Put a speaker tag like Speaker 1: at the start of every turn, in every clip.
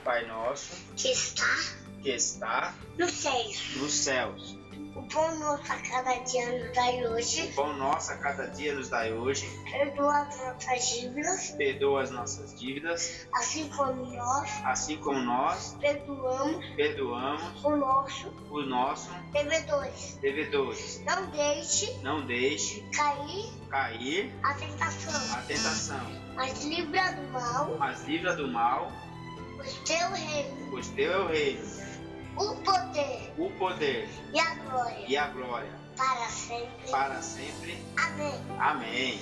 Speaker 1: Pai nosso, que está nos céus.
Speaker 2: O pão nosso a cada dia nos dai hoje.
Speaker 1: O pão nosso a cada dia nos dai hoje.
Speaker 2: Perdoa as nossas dívidas.
Speaker 1: Perdoa as nossas dívidas.
Speaker 2: Assim como nós
Speaker 1: perdoamos
Speaker 2: os nossos devedores. Não deixe cair a tentação. Mas livra do mal. Pois teu é o reino. O poder e a glória para sempre. Amém.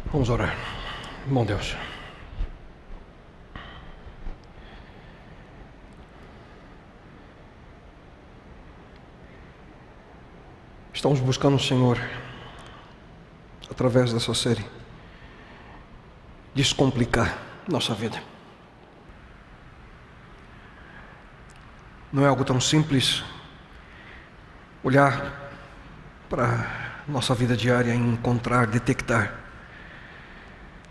Speaker 3: Vamos orar. Bom Deus, estamos buscando o Senhor, através dessa série, descomplicar nossa vida. Não é algo tão simples olhar para nossa vida diária e encontrar, detectar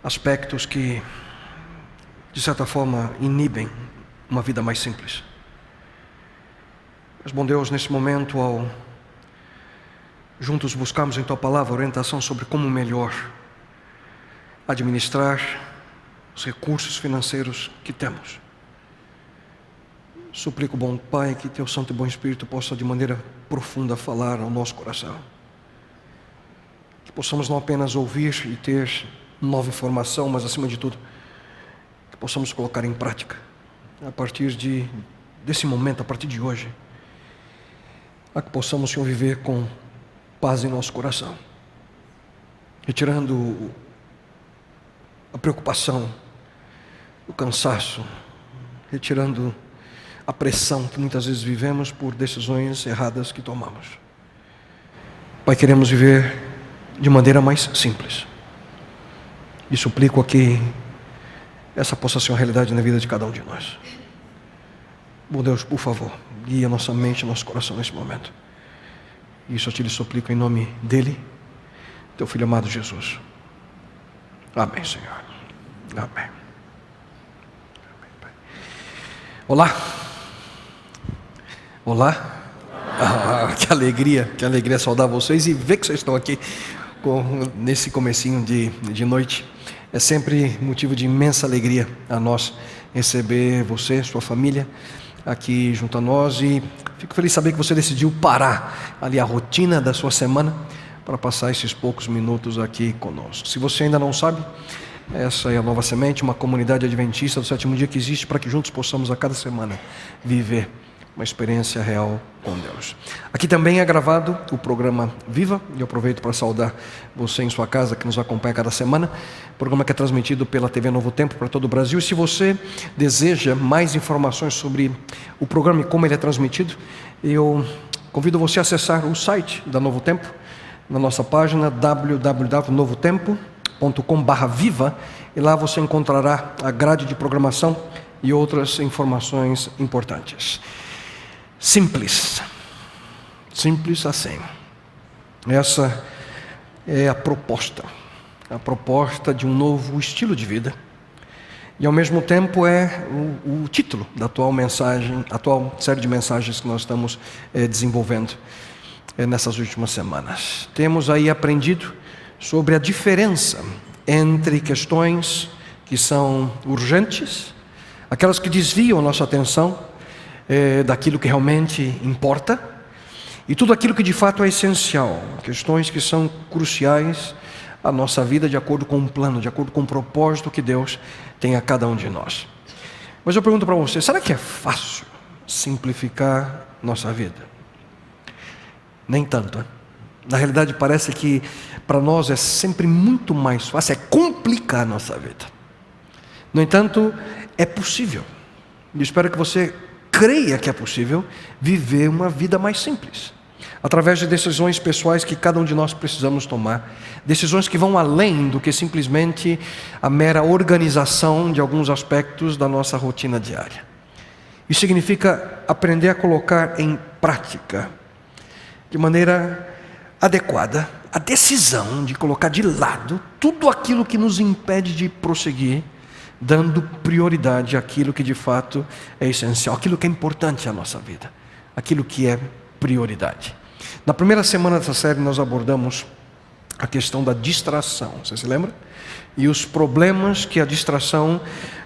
Speaker 3: aspectos que, de certa forma, inibem uma vida mais simples. Mas, bom Deus, nesse momento, ao juntos buscarmos em Tua Palavra orientação sobre como melhor administrar os recursos financeiros que temos, suplico, bom Pai, que Teu Santo e Bom Espírito possa de maneira profunda falar ao nosso coração, que possamos não apenas ouvir e ter nova informação, mas acima de tudo, que possamos colocar em prática, a partir desse momento, a partir de hoje, a que possamos, Senhor, viver com paz em nosso coração, retirando a preocupação, o cansaço, retirando a pressão que muitas vezes vivemos por decisões erradas que tomamos. Pai, queremos viver de maneira mais simples. E suplico aqui essa possa ser uma realidade na vida de cada um de nós. Bom Deus, por favor, guia nossa mente, nosso coração nesse momento. Isso eu te lhe suplico em nome dele, Teu Filho amado Jesus. Amém, Senhor. Amém. Amém, Pai. Olá. Que alegria saudar vocês e ver que vocês estão aqui nesse comecinho de noite. É sempre motivo de imensa alegria a nós receber você, sua família, aqui junto a nós, e fico feliz de saber que você decidiu parar ali a rotina da sua semana para passar esses poucos minutos aqui conosco. Se você ainda não sabe, essa é a Nova Semente, uma comunidade adventista do sétimo dia que existe para que juntos possamos a cada semana viver uma experiência real com Deus. Aqui também é gravado o programa Viva, e eu aproveito para saudar você em sua casa que nos acompanha cada semana. Programa que é transmitido pela TV Novo Tempo para todo o Brasil. E se você deseja mais informações sobre o programa e como ele é transmitido, eu convido você a acessar o site da Novo Tempo, na nossa página www.novotempo.com/viva, e lá você encontrará a grade de programação e outras informações importantes. Simples assim. Essa é a proposta de um novo estilo de vida, e ao mesmo tempo é o título da atual série de mensagens que nós estamos desenvolvendo nessas últimas semanas. Temos aí aprendido sobre a diferença entre questões que são urgentes, aquelas que desviam a nossa atenção daquilo que realmente importa, e tudo aquilo que de fato é essencial, questões que são cruciais a nossa vida de acordo com um plano, de acordo com um propósito que Deus tem a cada um de nós. Mas eu pergunto para você, será que é fácil simplificar nossa vida? Nem tanto. Na realidade parece que para nós é sempre muito mais fácil, é complicar a nossa vida. No entanto, é possível. E espero que você creia que é possível viver uma vida mais simples, através de decisões pessoais que cada um de nós precisamos tomar, decisões que vão além do que simplesmente a mera organização de alguns aspectos da nossa rotina diária. Isso significa aprender a colocar em prática, de maneira adequada, a decisão de colocar de lado tudo aquilo que nos impede de prosseguir, dando prioridade àquilo que de fato é essencial, aquilo que é importante à nossa vida, aquilo que é prioridade. Na primeira semana dessa série nós abordamos a questão da distração, você se lembra? E os problemas que a distração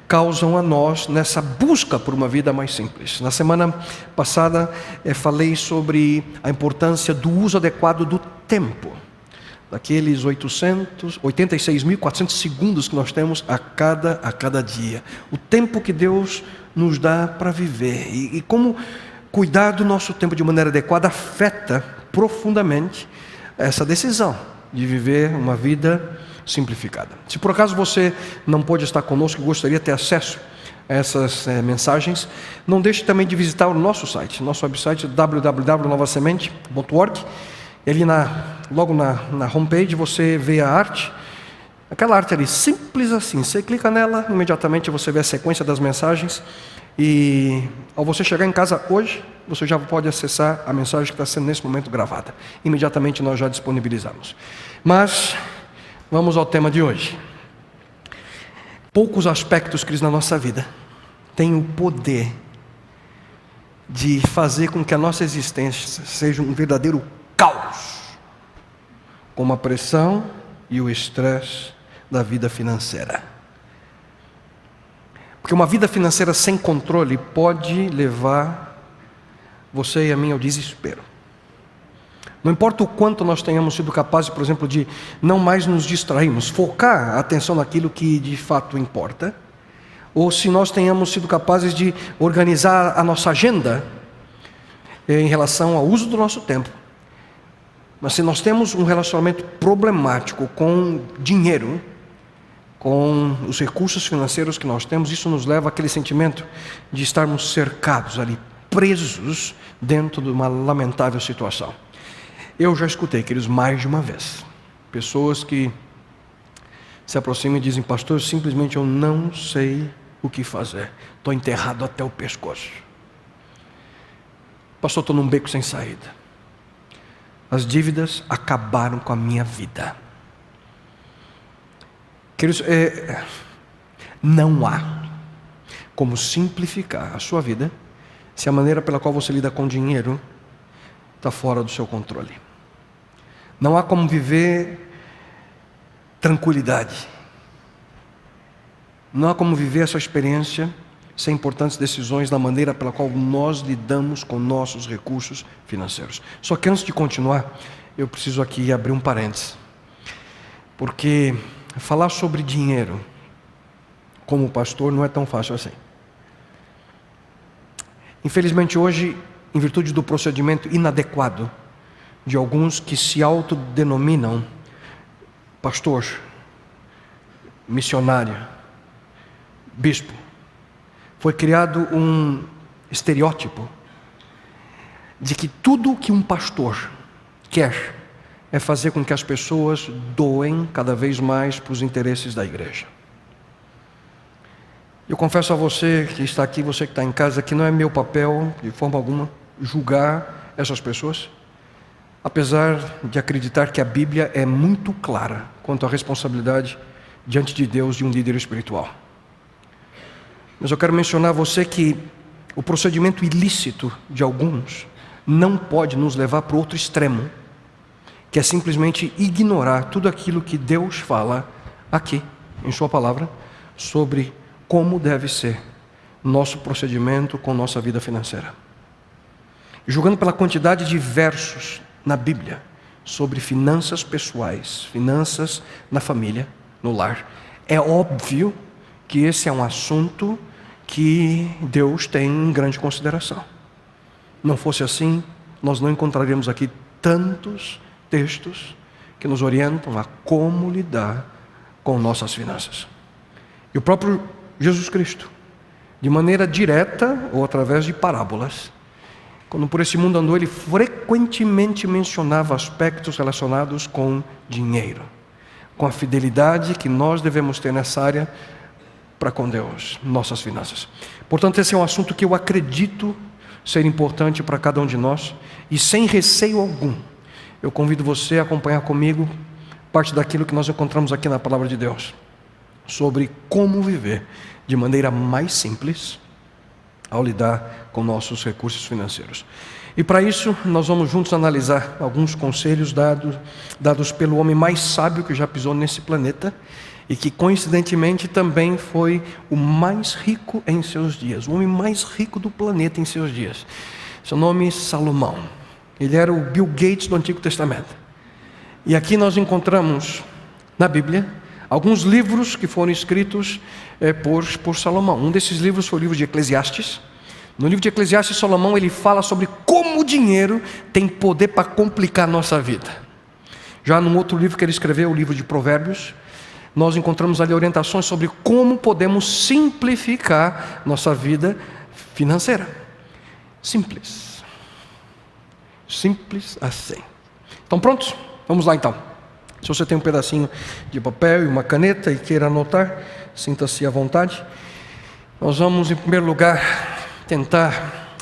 Speaker 3: causam a nós nessa busca por uma vida mais simples. Na semana passada falei sobre a importância do uso adequado do tempo, daqueles 86.400 segundos que nós temos a cada dia. O tempo que Deus nos dá para viver. E como cuidar do nosso tempo de maneira adequada afeta profundamente essa decisão de viver uma vida simplificada. Se por acaso você não pôde estar conosco e gostaria de ter acesso a essas mensagens, não deixe também de visitar o nosso site, nosso website www.novasemente.org. Ali logo na homepage você vê a arte, aquela arte ali, simples assim, você clica nela, imediatamente você vê a sequência das mensagens e ao você chegar em casa hoje, você já pode acessar a mensagem que está sendo nesse momento gravada. Imediatamente nós já disponibilizamos. Mas vamos ao tema de hoje. Poucos aspectos, Cristo, na nossa vida têm o poder de fazer com que a nossa existência seja um verdadeiro caos, como a pressão e o estresse da vida financeira. Porque uma vida financeira sem controle pode levar você e a mim ao desespero. Não importa o quanto nós tenhamos sido capazes, por exemplo, de não mais nos distrairmos, focar a atenção naquilo que de fato importa, ou se nós tenhamos sido capazes de organizar a nossa agenda em relação ao uso do nosso tempo. Mas se nós temos um relacionamento problemático com dinheiro, com os recursos financeiros que nós temos, isso nos leva àquele sentimento de estarmos cercados ali, presos dentro de uma lamentável situação. Eu já escutei, queridos, mais de uma vez, pessoas que se aproximam e dizem: pastor, simplesmente eu não sei o que fazer, estou enterrado até o pescoço. Pastor, estou num beco sem saída. As dívidas acabaram com a minha vida. Queridos, não há como simplificar a sua vida se a maneira pela qual você lida com dinheiro está fora do seu controle. Não há como viver tranquilidade. Não há como viver essa experiência sem importantes decisões na maneira pela qual nós lidamos com nossos recursos financeiros. Só que antes de continuar, eu preciso aqui abrir um parênteses. Porque falar sobre dinheiro como pastor não é tão fácil assim. Infelizmente hoje, em virtude do procedimento inadequado de alguns que se autodenominam pastor, missionário, bispo, foi criado um estereótipo de que tudo que um pastor quer é fazer com que as pessoas doem cada vez mais para os interesses da igreja. Eu confesso a você que está aqui, você que está em casa, que não é meu papel, de forma alguma, julgar essas pessoas, apesar de acreditar que a Bíblia é muito clara quanto à responsabilidade diante de Deus de um líder espiritual. Mas eu quero mencionar a você que o procedimento ilícito de alguns não pode nos levar para o outro extremo, que é simplesmente ignorar tudo aquilo que Deus fala aqui, em sua palavra, sobre como deve ser nosso procedimento com nossa vida financeira. Julgando pela quantidade de versos na Bíblia sobre finanças pessoais, finanças na família, no lar, é óbvio que esse é um assunto que Deus tem em grande consideração. Não fosse assim, nós não encontraríamos aqui tantos textos que nos orientam a como lidar com nossas finanças. E o próprio Jesus Cristo, de maneira direta ou através de parábolas, quando por esse mundo andou, ele frequentemente mencionava aspectos relacionados com dinheiro, com a fidelidade que nós devemos ter nessa área para com Deus, nossas finanças. Portanto, esse é um assunto que eu acredito ser importante para cada um de nós, e sem receio algum, eu convido você a acompanhar comigo parte daquilo que nós encontramos aqui na Palavra de Deus, sobre como viver de maneira mais simples ao lidar com nossos recursos financeiros. E para isso, nós vamos juntos analisar alguns conselhos dados pelo homem mais sábio que já pisou nesse planeta, e que coincidentemente também foi o mais rico em seus dias, o homem mais rico do planeta em seus dias. Seu nome é Salomão. Ele era o Bill Gates do Antigo Testamento. E aqui nós encontramos na Bíblia alguns livros que foram escritos por Salomão. Um desses livros foi o livro de Eclesiastes. No livro de Eclesiastes, Salomão ele fala sobre como o dinheiro tem poder para complicar a nossa vida. Já num outro livro que ele escreveu, o livro de Provérbios, nós encontramos ali orientações sobre como podemos simplificar nossa vida financeira. Simples. Simples assim. Estão prontos? Vamos lá então. Se você tem um pedacinho de papel e uma caneta e queira anotar, sinta-se à vontade. Nós vamos, em primeiro lugar, tentar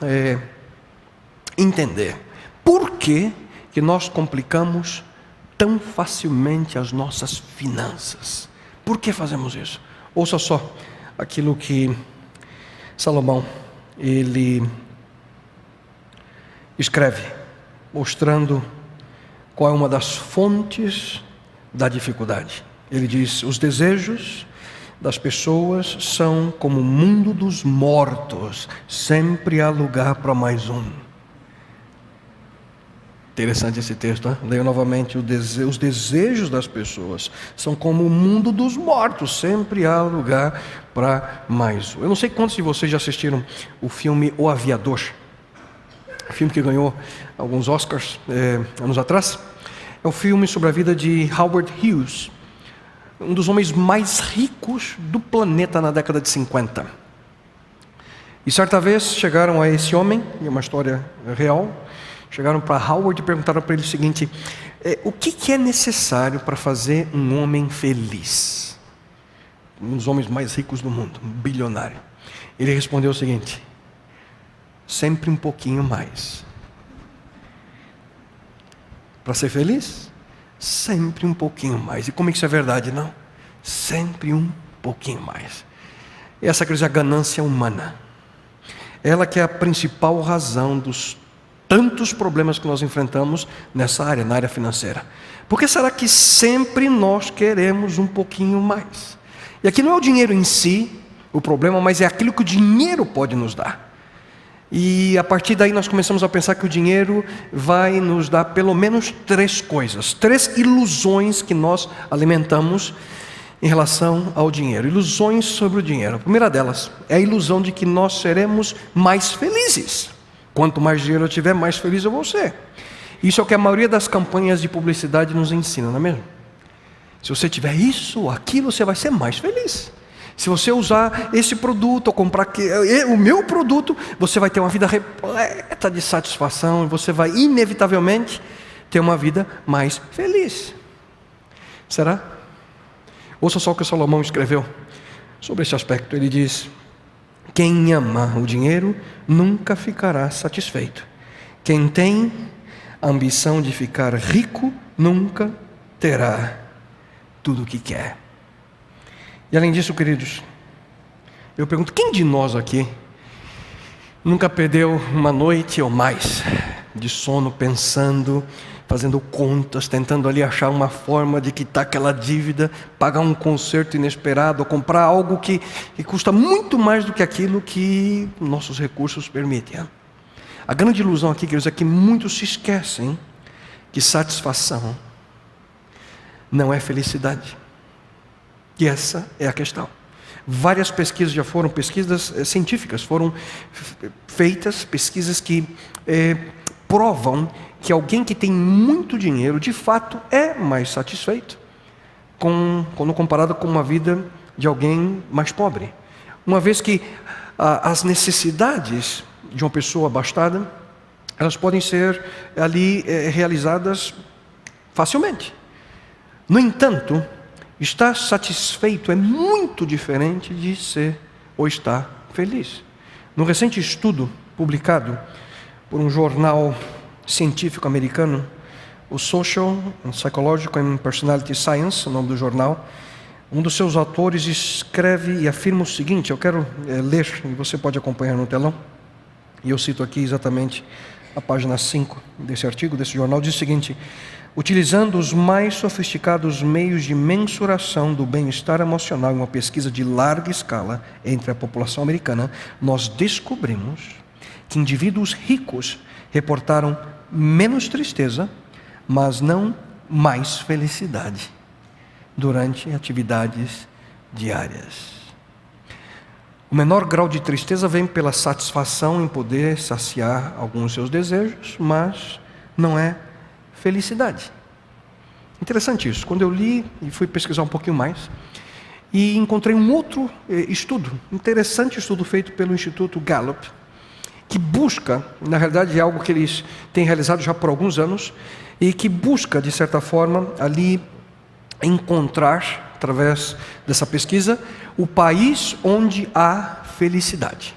Speaker 3: entender por que nós complicamos tão facilmente as nossas finanças. Por que fazemos isso? Ouça só aquilo que Salomão ele escreve, mostrando qual é uma das fontes da dificuldade. Ele diz: os desejos das pessoas são como o mundo dos mortos, sempre há lugar para mais um. Interessante esse texto, né? Leio novamente: os desejos das pessoas são como o mundo dos mortos, sempre há lugar para mais um. Eu não sei quantos de vocês já assistiram o filme O Aviador, filme que ganhou alguns Oscars anos atrás. É um filme sobre a vida de Howard Hughes, um dos homens mais ricos do planeta na década de 50. E certa vez chegaram a esse homem, é uma história real, chegaram para Howard e perguntaram para ele o seguinte: o que é necessário para fazer um homem feliz? Um dos homens mais ricos do mundo, um bilionário. Ele respondeu o seguinte: sempre um pouquinho mais. Para ser feliz, sempre um pouquinho mais. E como é que isso é verdade? Não, sempre um pouquinho mais. E essa coisa, a ganância humana, ela que é a principal razão dos tantos problemas que nós enfrentamos nessa área, na área financeira. Por que será que sempre nós queremos um pouquinho mais? E aqui não é o dinheiro em si o problema, mas é aquilo que o dinheiro pode nos dar. E a partir daí nós começamos a pensar que o dinheiro vai nos dar pelo menos 3 coisas, 3 ilusões que nós alimentamos em relação ao dinheiro. Ilusões sobre o dinheiro. A primeira delas é a ilusão de que nós seremos mais felizes. Quanto mais dinheiro eu tiver, mais feliz eu vou ser. Isso é o que a maioria das campanhas de publicidade nos ensina, não é mesmo? Se você tiver isso ou aquilo, você vai ser mais feliz. Se você usar esse produto ou comprar o meu produto, você vai ter uma vida repleta de satisfação e você vai inevitavelmente ter uma vida mais feliz. Será? Ouça só o que Salomão escreveu sobre esse aspecto. Ele diz: quem ama o dinheiro nunca ficará satisfeito. Quem tem a ambição de ficar rico nunca terá tudo o que quer. E além disso, queridos, eu pergunto: quem de nós aqui nunca perdeu uma noite ou mais de sono pensando, fazendo contas, tentando ali achar uma forma de quitar aquela dívida, pagar um concerto inesperado, ou comprar algo que custa muito mais do que aquilo que nossos recursos permitem? A grande ilusão aqui, queridos, é que muitos se esquecem que satisfação não é felicidade. E essa é a questão. Várias pesquisas já foram, pesquisas científicas, foram feitas, pesquisas que provam que alguém que tem muito dinheiro, de fato, é mais satisfeito quando comparado com uma vida de alguém mais pobre. Uma vez que as necessidades de uma pessoa abastada, elas podem ser ali realizadas facilmente. No entanto, estar satisfeito é muito diferente de ser ou estar feliz. No recente estudo publicado por um jornal científico americano, o Social and Psychological and Personality Science, o nome do jornal, um dos seus autores escreve e afirma o seguinte, eu quero ler, e você pode acompanhar no telão, e eu cito aqui exatamente a página 5 desse artigo, desse jornal, diz o seguinte: utilizando os mais sofisticados meios de mensuração do bem-estar emocional em uma pesquisa de larga escala entre a população americana, nós descobrimos que indivíduos ricos reportaram menos tristeza, mas não mais felicidade durante atividades diárias. O menor grau de tristeza vem pela satisfação em poder saciar alguns de seus desejos, mas não é felicidade. Interessante isso. Quando eu li e fui pesquisar um pouquinho mais, e encontrei um outro estudo, interessante estudo feito pelo Instituto Gallup, que busca, na realidade é algo que eles têm realizado já por alguns anos, e que busca, de certa forma, ali encontrar, através dessa pesquisa, o país onde há felicidade.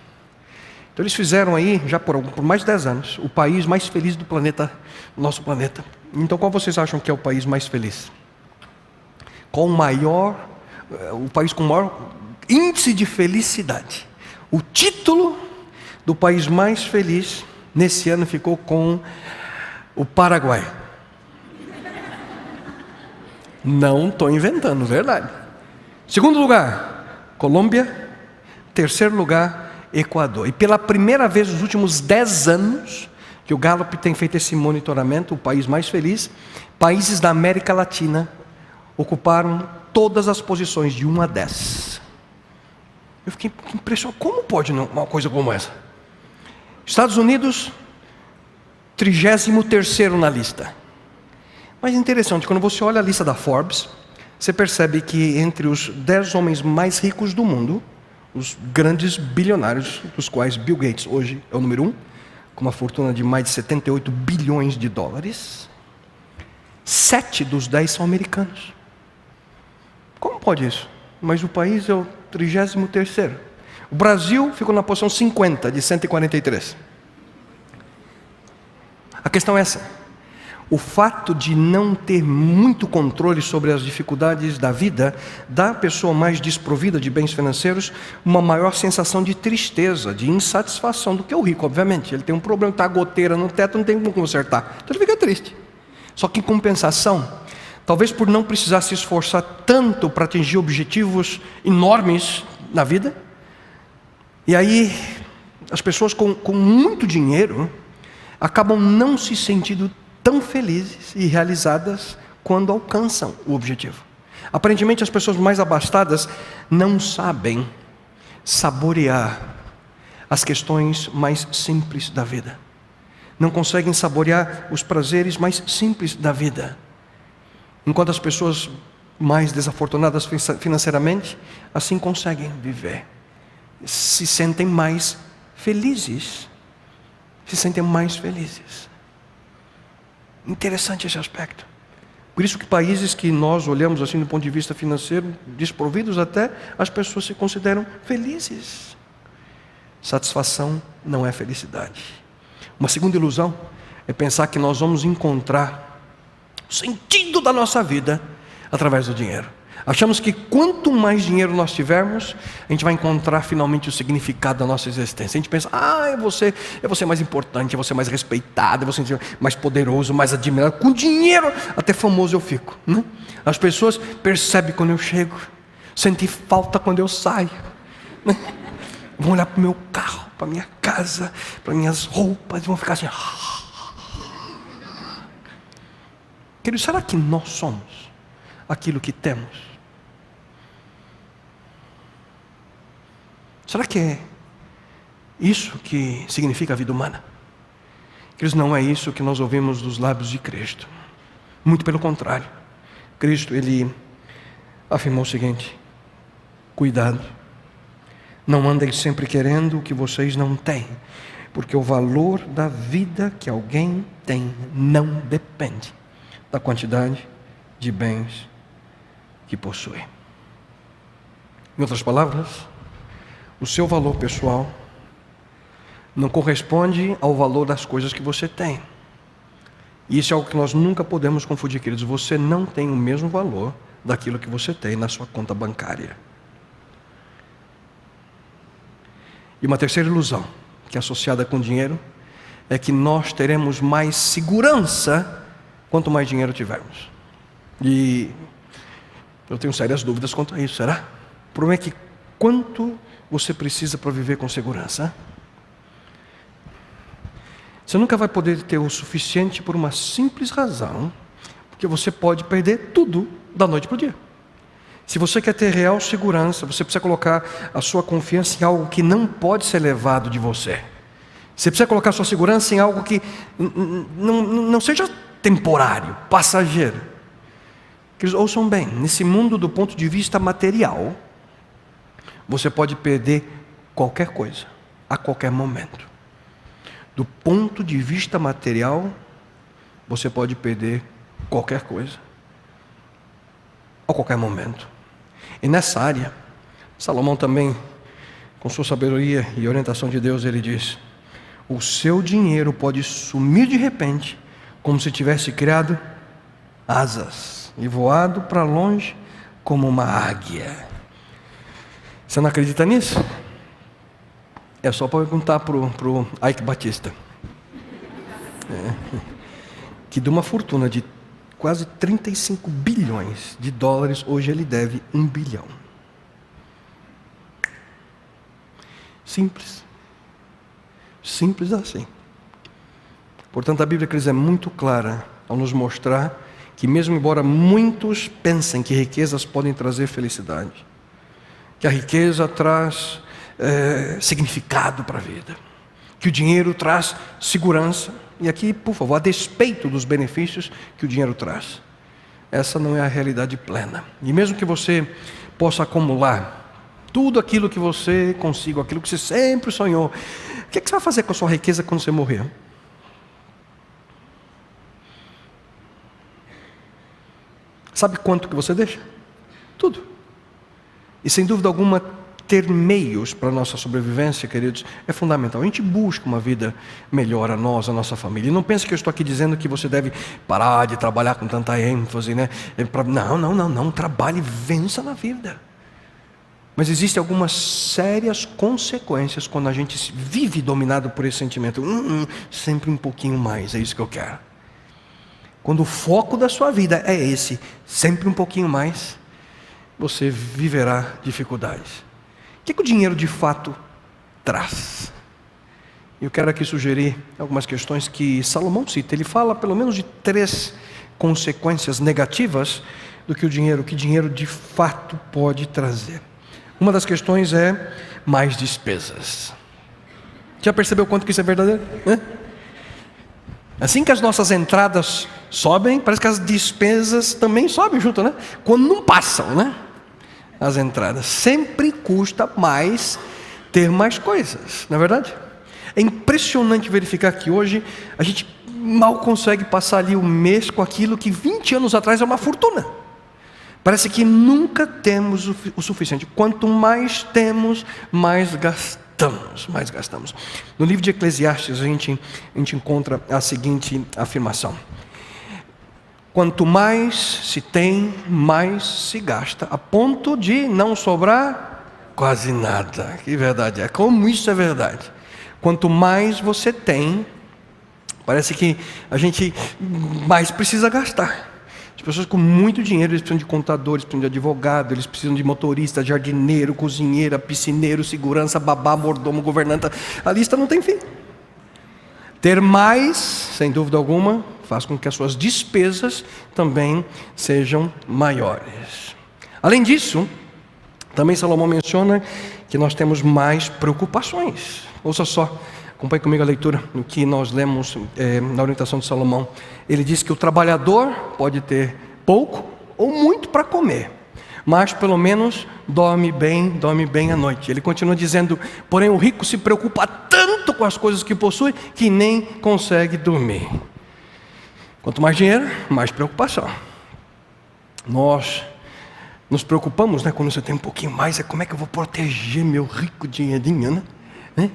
Speaker 3: Então eles fizeram aí, já por mais de 10 anos, o país mais feliz do planeta, nosso planeta. Então qual vocês acham que é o país mais feliz? Qual o país com o maior índice de felicidade? O título do país mais feliz nesse ano ficou com o Paraguai. Não estou inventando, verdade. Segundo lugar, Colômbia. Terceiro lugar, Equador. E pela primeira vez nos últimos 10 anos que o Gallup tem feito esse monitoramento, o país mais feliz, países da América Latina ocuparam todas as posições de 1 a 10. Eu fiquei impressionado. Como pode uma coisa como essa? Estados Unidos, 33º na lista. Mas interessante, quando você olha a lista da Forbes, você percebe que entre os 10 homens mais ricos do mundo, os grandes bilionários, dos quais Bill Gates hoje é o número 1, com uma fortuna de mais de 78 bilhões de dólares, 7 dos 10 são americanos. Como pode isso? Mas o país é o 33º. O Brasil ficou na posição 50 de 143. A questão é essa. O fato de não ter muito controle sobre as dificuldades da vida dá à pessoa mais desprovida de bens financeiros uma maior sensação de tristeza, de insatisfação do que o rico, obviamente. Ele tem um problema, está a goteira no teto, não tem como consertar. Então ele fica triste. Só que em compensação, talvez por não precisar se esforçar tanto para atingir objetivos enormes na vida, e aí as pessoas com muito dinheiro acabam não se sentindo tão felizes e realizadas quando alcançam o objetivo. Aparentemente as pessoas mais abastadas não sabem saborear as questões mais simples da vida. Não conseguem saborear os prazeres mais simples da vida. Enquanto as pessoas mais desafortunadas financeiramente, assim conseguem viver. Se sentem mais felizes. Se sentem mais felizes. Interessante esse aspecto. Por isso que países que nós olhamos assim do ponto de vista financeiro, desprovidos até, as pessoas se consideram felizes. Satisfação não é felicidade. Uma segunda ilusão é pensar que nós vamos encontrar o sentido da nossa vida através do dinheiro. Achamos que quanto mais dinheiro nós tivermos, a gente vai encontrar finalmente o significado da nossa existência. A gente pensa, eu vou ser mais importante, eu vou ser mais respeitado, eu vou ser mais poderoso, mais admirado. Com dinheiro, até famoso eu fico, né? As pessoas percebem quando eu chego, sentem falta quando eu saio, né? Vão olhar para o meu carro, para a minha casa, para minhas roupas, e vão ficar assim. Queridos, será que nós somos aquilo que temos? Será que é isso que significa a vida humana? Queridos, não é isso que nós ouvimos dos lábios de Cristo. Muito pelo contrário. Cristo, Ele afirmou o seguinte: cuidado, não andem sempre querendo o que vocês não têm, porque o valor da vida que alguém tem não depende da quantidade de bens que possui. Em outras palavras, o seu valor pessoal não corresponde ao valor das coisas que você tem. E isso é algo que nós nunca podemos confundir, queridos. Você não tem o mesmo valor daquilo que você tem na sua conta bancária. E uma terceira ilusão, que é associada com dinheiro, é que nós teremos mais segurança quanto mais dinheiro tivermos. E eu tenho sérias dúvidas quanto a isso, será? O problema é que quanto você precisa para viver com segurança? Você nunca vai poder ter o suficiente por uma simples razão, porque você pode perder tudo da noite para o dia. Se você quer ter real segurança, você precisa colocar a sua confiança em algo que não pode ser levado de você. Você precisa colocar a sua segurança em algo que não seja temporário, passageiro. Queridos, ouçam bem, nesse mundo do ponto de vista material, você pode perder qualquer coisa, a qualquer momento. Do ponto de vista material, você pode perder qualquer coisa, a qualquer momento. E nessa área, Salomão também, com sua sabedoria e orientação de Deus, ele diz: o seu dinheiro pode sumir de repente, como se tivesse criado asas e voado para longe como uma águia. Você não acredita nisso? É só perguntar para o Ike Batista, que de uma fortuna de quase 35 bilhões de dólares, hoje ele deve 1 bilhão. Simples. Simples assim. Portanto, a Bíblia, queridos, é muito clara ao nos mostrar que, mesmo embora muitos pensem que riquezas podem trazer felicidade, que a riqueza traz significado para a vida, que o dinheiro traz segurança, e aqui, por favor, a despeito dos benefícios que o dinheiro traz, essa não é a realidade plena. E mesmo que você possa acumular tudo aquilo que você consiga, aquilo que você sempre sonhou, o que você vai fazer com a sua riqueza quando você morrer? Sabe quanto que você deixa? Tudo. E sem dúvida alguma, ter meios para a nossa sobrevivência, queridos, é fundamental. A gente busca uma vida melhor a nós, a nossa família. E não pense que eu estou aqui dizendo que você deve parar de trabalhar com tanta ênfase, né? Não. Trabalhe e vença na vida. Mas existem algumas sérias consequências quando a gente vive dominado por esse sentimento. Sempre um pouquinho mais, é isso que eu quero. Quando o foco da sua vida é esse, sempre um pouquinho mais, você viverá dificuldades. O que o dinheiro de fato traz? Eu quero aqui sugerir algumas questões que Salomão cita. Ele fala pelo menos de 3 consequências negativas do que o dinheiro de fato pode trazer. Uma das questões é mais despesas. Já percebeu quanto que isso é verdadeiro? Assim que as nossas entradas sobem, parece que as despesas também sobem junto, né? Quando não passam, né? As entradas. Sempre custa mais ter mais coisas, não é verdade? É impressionante verificar que hoje a gente mal consegue passar ali o mês com aquilo que 20 anos atrás é uma fortuna. Parece que nunca temos o suficiente. Quanto mais temos, mais gastamos. No livro de Eclesiastes a gente encontra a seguinte afirmação: quanto mais se tem, mais se gasta, a ponto de não sobrar quase nada. Que verdade é? Como isso é verdade? Quanto mais você tem, parece que a gente mais precisa gastar. As pessoas com muito dinheiro, eles precisam de contadores, precisam de advogado, eles precisam de motorista, jardineiro, cozinheira, piscineiro, segurança, babá, mordomo, governanta. A lista não tem fim. Ter mais, sem dúvida alguma, faz com que as suas despesas também sejam maiores. Além disso, também Salomão menciona que nós temos mais preocupações. Ouça só, acompanhe comigo a leitura do que nós lemos na orientação de Salomão. Ele diz que o trabalhador pode ter pouco ou muito para comer, mas pelo menos dorme bem à noite. Ele continua dizendo, porém o rico se preocupa tanto com as coisas que possui, que nem consegue dormir. Quanto mais dinheiro, mais preocupação. Nós nos preocupamos, né, quando você tem um pouquinho mais, como é que eu vou proteger meu rico dinheirinho, né?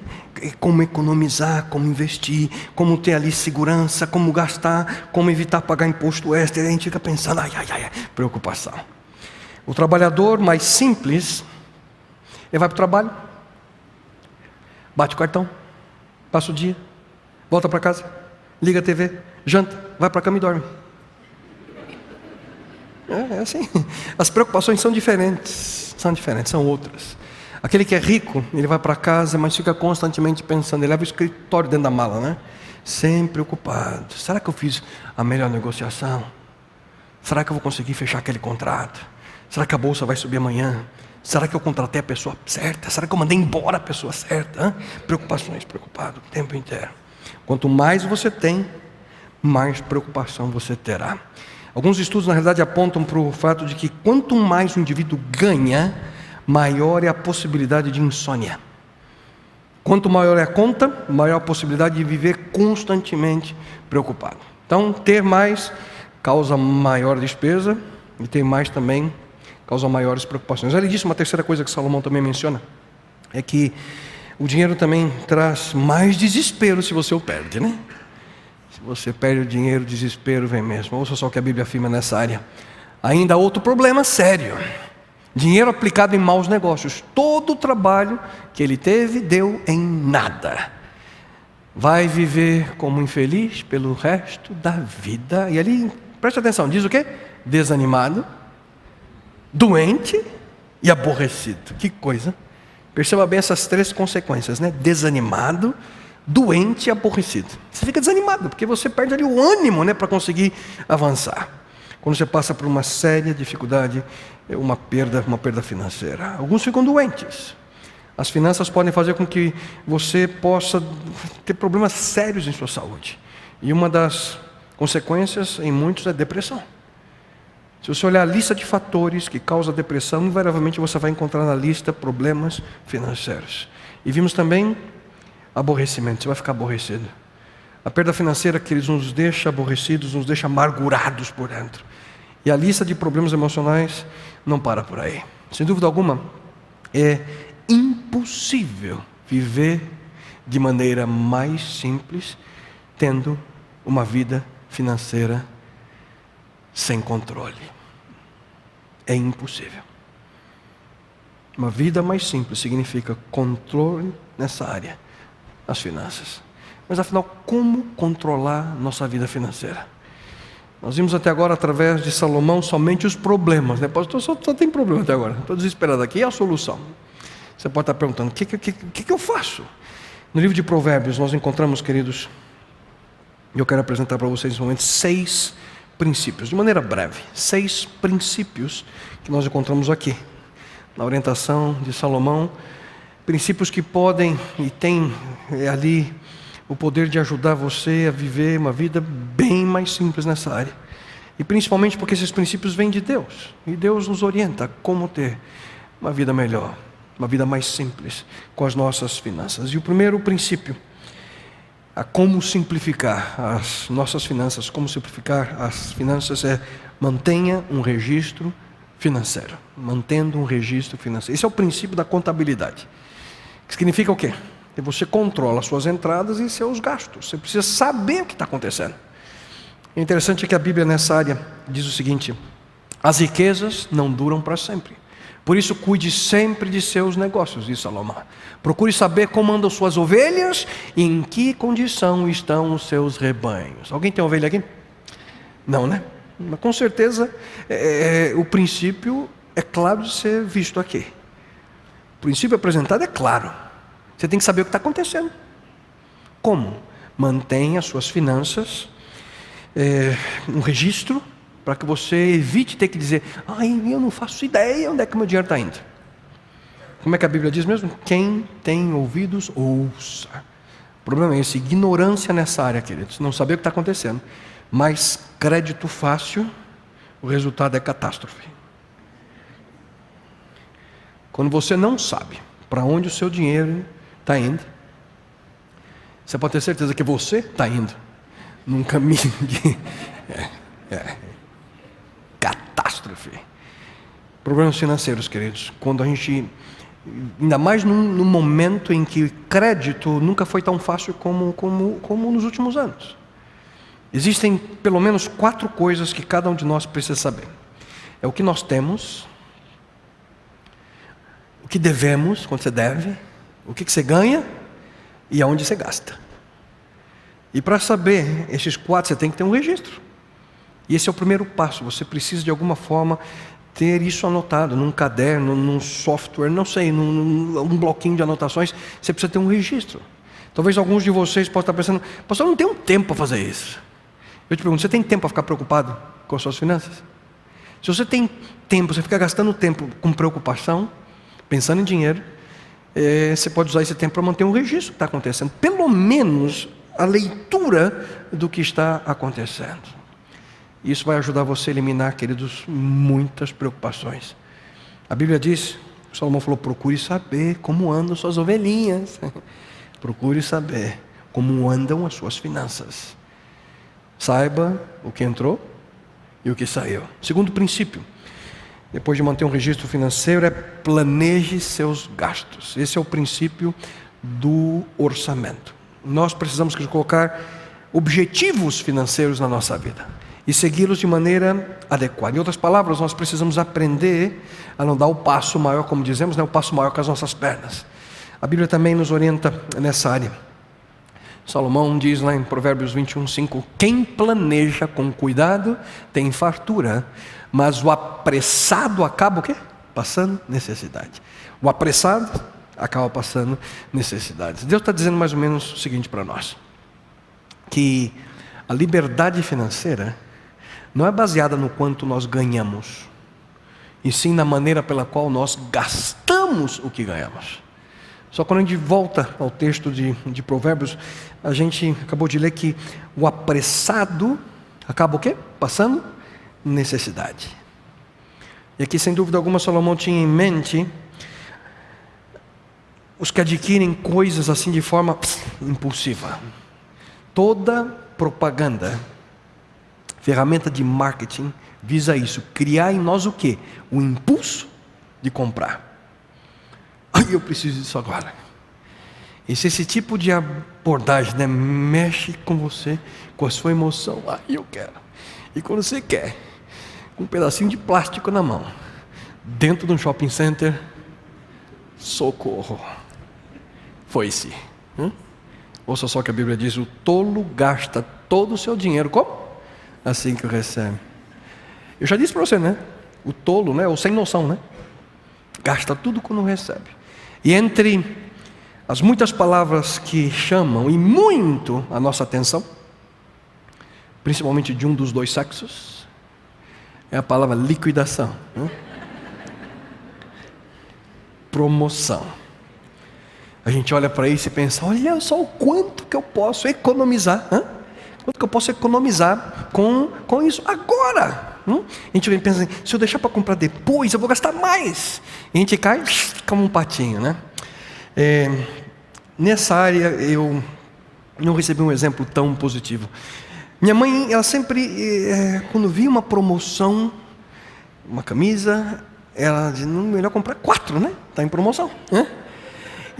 Speaker 3: Como economizar, como investir, como ter ali segurança, como gastar, como evitar pagar imposto extra. A gente fica pensando, preocupação. O trabalhador mais simples, ele vai para o trabalho, bate o cartão, passa o dia, volta para casa, liga a TV, janta, vai para a cama e dorme. É assim. As preocupações são diferentes, são outras. Aquele que é rico, ele vai para casa, mas fica constantemente pensando, ele leva o escritório dentro da mala, né? Sempre preocupado. Será que eu fiz a melhor negociação? Será que eu vou conseguir fechar aquele contrato? Será que a bolsa vai subir amanhã? Será que eu contratei a pessoa certa? Será que eu mandei embora a pessoa certa? Preocupações, preocupado o tempo inteiro. Quanto mais você tem, mais preocupação você terá. Alguns estudos, na realidade, apontam para o fato de que quanto mais o indivíduo ganha, maior é a possibilidade de insônia. Quanto maior é a conta, maior a possibilidade de viver constantemente preocupado. Então, ter mais causa maior despesa e ter mais também causa maiores preocupações. Além disso, uma terceira coisa que Salomão também menciona é que o dinheiro também traz mais desespero se você o perde, né? Se você perde o dinheiro, o desespero vem mesmo. Ouça só o que a Bíblia afirma nessa área. Ainda há outro problema sério. Dinheiro aplicado em maus negócios. Todo o trabalho que ele teve deu em nada. Vai viver como infeliz pelo resto da vida. E ali, preste atenção, diz o quê? Desanimado, doente e aborrecido. Que coisa. Perceba bem essas três consequências, né? Desanimado, doente e aborrecido. Você fica desanimado, porque você perde ali o ânimo, né, para conseguir avançar. Quando você passa por uma séria dificuldade, uma perda financeira. Alguns ficam doentes. As finanças podem fazer com que você possa ter problemas sérios em sua saúde. E uma das consequências em muitos é depressão. Se você olhar a lista de fatores que causam depressão, invariavelmente você vai encontrar na lista problemas financeiros. E vimos também aborrecimento, você vai ficar aborrecido. A perda financeira que eles nos deixa aborrecidos, nos deixa amargurados por dentro. E a lista de problemas emocionais não para por aí. Sem dúvida alguma, é impossível viver de maneira mais simples, tendo uma vida financeira sem controle. É impossível. Uma vida mais simples significa controle nessa área, as finanças. Mas afinal, como controlar nossa vida financeira? Nós vimos até agora, através de Salomão, somente os problemas, né? Pastor, só tem problema até agora. Estou desesperado aqui. E a solução? Você pode estar perguntando, o que eu faço? No livro de Provérbios, nós encontramos, queridos, e eu quero apresentar para vocês nesse momento 6 princípios, de maneira breve. 6 princípios que nós encontramos aqui, na orientação de Salomão. Princípios que podem e têm ali o poder de ajudar você a viver uma vida bem mais simples nessa área. E principalmente porque esses princípios vêm de Deus. E Deus nos orienta a como ter uma vida melhor, uma vida mais simples com as nossas finanças. E o primeiro princípio, a como simplificar as nossas finanças, como simplificar as finanças é mantenha um registro financeiro. Mantendo um registro financeiro. Esse é o princípio da contabilidade. Que significa o quê? Que você controla suas entradas e seus gastos. Você precisa saber o que está acontecendo. É interessante que a Bíblia nessa área diz o seguinte: as riquezas não duram para sempre. Por isso cuide sempre de seus negócios, diz Salomão. Procure saber como andam suas ovelhas e em que condição estão os seus rebanhos. Alguém tem ovelha aqui? Não, né? Mas com certeza o princípio é claro de ser visto aqui. O princípio apresentado é claro. Você tem que saber o que está acontecendo. Como? Mantenha as suas finanças um registro, para que você evite ter que dizer: eu não faço ideia onde é que o meu dinheiro está indo. Como é que a Bíblia diz mesmo? Quem tem ouvidos, ouça. O problema é esse: ignorância nessa área, queridos. Não saber o que está acontecendo. Mas crédito fácil, o resultado é catástrofe. Quando você não sabe para onde o seu dinheiro está indo, você pode ter certeza que você está indo num caminho de catástrofe. Problemas financeiros, queridos. Quando a gente, ainda mais num momento em que crédito nunca foi tão fácil como nos últimos anos. Existem pelo menos 4 coisas que cada um de nós precisa saber. É o que nós temos, o que devemos, quando você deve, o que você ganha e aonde você gasta. E para saber esses 4, você tem que ter um registro. E esse é o primeiro passo. Você precisa de alguma forma ter isso anotado num caderno, num software, não sei, num bloquinho de anotações. Você precisa ter um registro. Talvez alguns de vocês possam estar pensando: pastor, eu não tenho tempo para fazer isso. Eu te pergunto: você tem tempo para ficar preocupado com as suas finanças? Se você tem tempo, você fica gastando tempo com preocupação, pensando em dinheiro, você pode usar esse tempo para manter um registro do que está acontecendo. Pelo menos a leitura do que está acontecendo. Isso vai ajudar você a eliminar, queridos, muitas preocupações. A Bíblia diz, Salomão falou: procure saber como andam suas ovelhinhas. Procure saber como andam as suas finanças. Saiba o que entrou e o que saiu. Segundo princípio, depois de manter um registro financeiro, é planeje seus gastos. Esse é o princípio do orçamento. Nós precisamos colocar objetivos financeiros na nossa vida e segui-los de maneira adequada. Em outras palavras, nós precisamos aprender a não dar o passo maior, como dizemos, o passo maior com as nossas pernas. A Bíblia também nos orienta nessa área. Salomão diz lá em Provérbios 21:5: quem planeja com cuidado tem fartura, mas o apressado acaba o quê? Passando necessidade. O apressado acaba passando necessidades. Deus está dizendo mais ou menos o seguinte para nós: que a liberdade financeira não é baseada no quanto nós ganhamos, e sim na maneira pela qual nós gastamos o que ganhamos. Só quando a gente volta ao texto de Provérbios, a gente acabou de ler que o apressado acaba o quê? Passando necessidade. E aqui, sem dúvida alguma, Salomão tinha em mente os que adquirem coisas assim de forma impulsiva. Toda propaganda, ferramenta de marketing, visa isso: criar em nós o quê? O impulso de comprar. Eu preciso disso agora. E se esse tipo de abordagem, mexe com você, com a sua emoção, eu quero. E quando você quer, com um pedacinho de plástico na mão, dentro de um shopping center, socorro, foi-se. Ouça só o que a Bíblia diz: o tolo gasta todo o seu dinheiro como? Assim que o recebe. Eu já disse para você, o tolo, ou sem noção, gasta tudo quando recebe. E entre as muitas palavras que chamam e muito a nossa atenção, principalmente de um dos dois sexos, é a palavra liquidação, promoção. A gente olha para isso e pensa: olha só o quanto que eu posso economizar, quanto que eu posso economizar com isso agora. A gente pensa assim: se eu deixar para comprar depois, eu vou gastar mais. E a gente cai como um patinho, Nessa área eu não recebi um exemplo tão positivo. Minha mãe, ela sempre, quando via uma promoção, uma camisa, ela dizia: melhor comprar 4, está em promoção,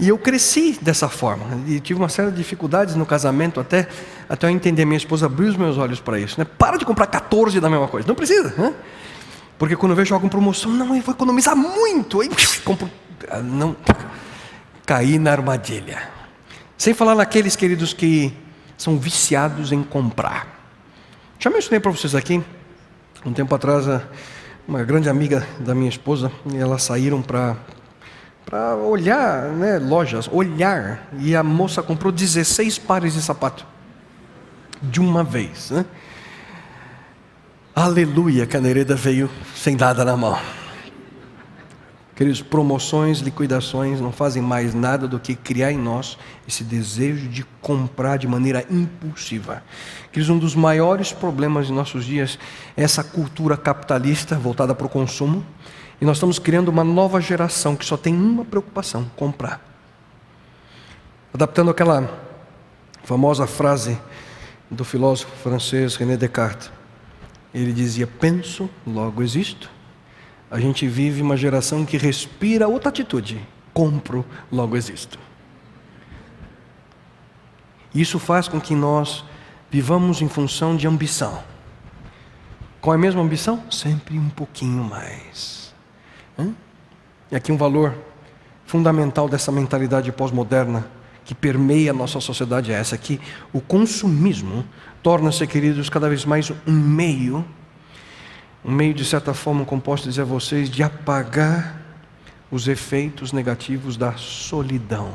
Speaker 3: E eu cresci dessa forma, e tive uma série de dificuldades no casamento, até eu entender. Minha esposa abriu os meus olhos para isso, Para de comprar 14 da mesma coisa, não precisa, Porque quando eu vejo algo em promoção, não, eu vou economizar muito, aí compro, não, caí na armadilha. Sem falar naqueles, queridos, que são viciados em comprar. Já mencionei para vocês aqui, um tempo atrás, uma grande amiga da minha esposa, e elas saíram para olhar, lojas, e a moça comprou 16 pares de sapato de uma vez, Aleluia, que a Nereida veio sem nada na mão. Queridos, promoções, liquidações não fazem mais nada do que criar em nós esse desejo de comprar de maneira impulsiva. Queridos, um dos maiores problemas de nossos dias é essa cultura capitalista voltada para o consumo. E nós estamos criando uma nova geração que só tem uma preocupação: comprar. Adaptando aquela famosa frase do filósofo francês René Descartes. Ele dizia: penso, logo existo. A gente vive uma geração que respira outra atitude: compro, logo existo. Isso faz com que nós vivamos em função de ambição. Qual é a mesma ambição? Sempre um pouquinho mais. E aqui um valor fundamental dessa mentalidade pós-moderna que permeia a nossa sociedade é essa: que o consumismo torna-se, queridos, cada vez mais um meio de certa forma, como posso dizer a vocês, de apagar os efeitos negativos da solidão.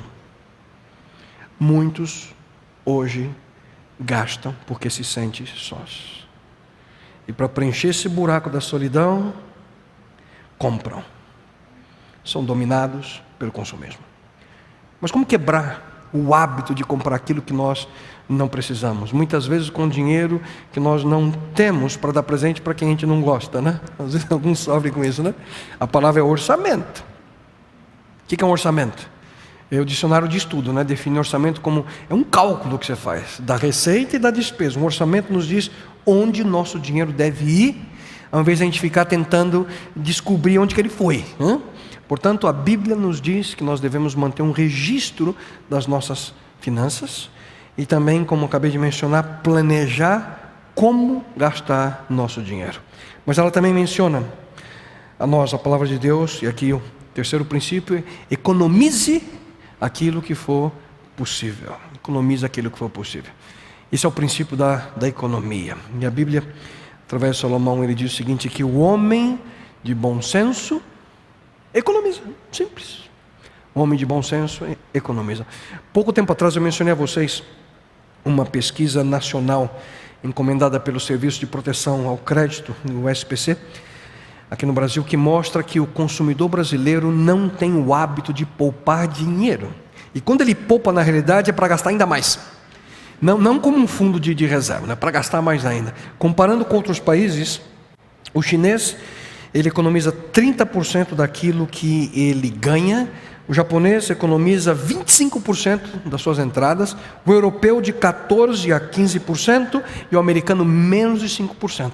Speaker 3: Muitos hoje gastam porque se sentem sós. E para preencher esse buraco da solidão, compram. São dominados pelo consumismo. Mas como quebrar o hábito de comprar aquilo que nós não precisamos? Muitas vezes com dinheiro que nós não temos para dar presente para quem a gente não gosta, né? Às vezes alguns sofrem com isso, né? A palavra é orçamento. O que é um orçamento? O dicionário de estudo, né, define orçamento como é um cálculo que você faz da receita e da despesa. Um orçamento nos diz onde nosso dinheiro deve ir, ao invés de a gente ficar tentando descobrir onde que ele foi. Portanto, a Bíblia nos diz que nós devemos manter um registro das nossas finanças e também, como acabei de mencionar, planejar como gastar nosso dinheiro. Mas ela também menciona a nós, a palavra de Deus, e aqui o terceiro princípio: economize aquilo que for possível. Economize aquilo que for possível. Esse é o princípio da economia. E a Bíblia, através de Salomão, ele diz o seguinte: que o homem de bom senso economiza. Simples. O homem de bom senso economiza. Pouco tempo atrás eu mencionei a vocês uma pesquisa nacional encomendada pelo Serviço de Proteção ao Crédito, o SPC, aqui no Brasil, que mostra que o consumidor brasileiro não tem o hábito de poupar dinheiro. E quando ele poupa, na realidade, é para gastar ainda mais. Não como um fundo de reserva, né? Para gastar mais ainda. Comparando com outros países, o chinês, ele economiza 30% daquilo que ele ganha. O japonês economiza 25% das suas entradas, o europeu de 14% a 15% e o americano menos de 5%.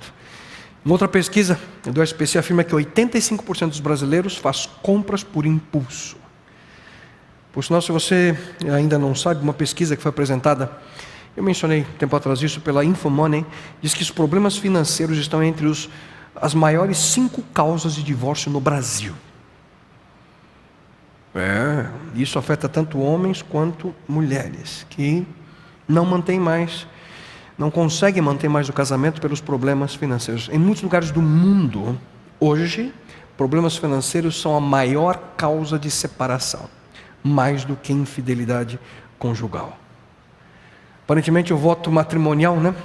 Speaker 3: Uma outra pesquisa do SPC afirma que 85% dos brasileiros faz compras por impulso. Por sinal, se você ainda não sabe, uma pesquisa que foi apresentada, eu mencionei tempo atrás isso, pela Infomoney, diz que os problemas financeiros estão entre as maiores 5 causas de divórcio no Brasil. Isso afeta tanto homens quanto mulheres, que não conseguem manter mais o casamento pelos problemas financeiros. Em muitos lugares do mundo, hoje, problemas financeiros são a maior causa de separação, mais do que infidelidade conjugal. Aparentemente o voto matrimonial, né,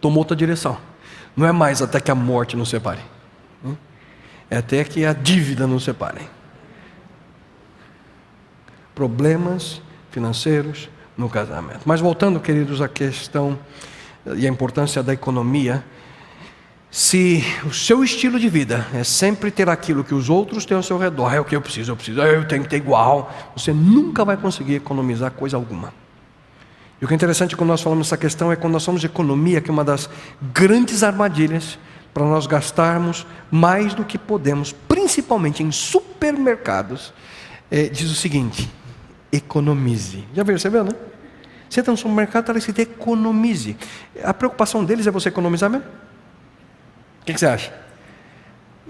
Speaker 3: tomou outra direção. Não é mais até que a morte nos separe, é até que a dívida nos separe. Problemas financeiros no casamento. Mas voltando, queridos, à questão e a importância da economia, se o seu estilo de vida é sempre ter aquilo que os outros têm ao seu redor, é o que eu preciso, eu tenho que ter igual, você nunca vai conseguir economizar coisa alguma. E o que é interessante quando nós falamos essa questão é quando nós falamos de economia, que é uma das grandes armadilhas para nós gastarmos mais do que podemos, principalmente em supermercados, diz o seguinte: economize. Já percebeu, né? Você está no supermercado, está escrito economize. A preocupação deles é você economizar mesmo? O que você acha?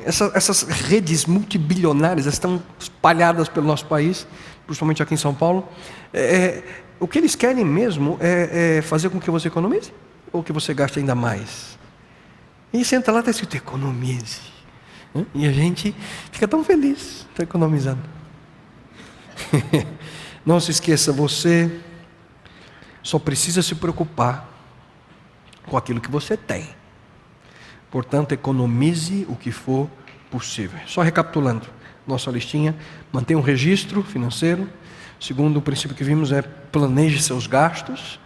Speaker 3: Essas redes multibilionárias estão espalhadas pelo nosso país, principalmente aqui em São Paulo. O que eles querem mesmo é fazer com que você economize, ou que você gaste ainda mais. E você entra lá, está escrito economize. E a gente fica tão feliz, está economizando. Não se esqueça, você só precisa se preocupar com aquilo que você tem. Portanto, economize o que for possível. Só recapitulando nossa listinha: mantenha um registro financeiro. Segundo, o princípio que vimos é planeje seus gastos.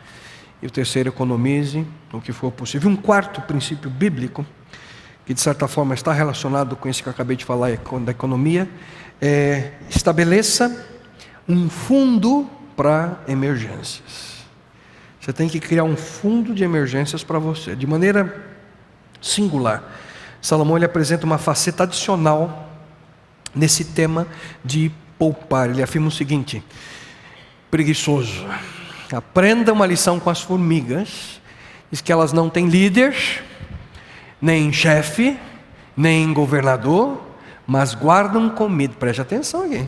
Speaker 3: E o terceiro, economize o que for possível. Um quarto princípio bíblico, que de certa forma está relacionado com esse que eu acabei de falar, da economia, é: estabeleça um fundo para emergências. Você tem que criar um fundo de emergências para você. De maneira singular, Salomão ele apresenta uma faceta adicional nesse tema de poupar. Ele afirma o seguinte: preguiçoso, aprenda uma lição com as formigas. Diz que elas não têm líder, nem chefe, nem governador, mas guardam comida. Preste atenção aqui.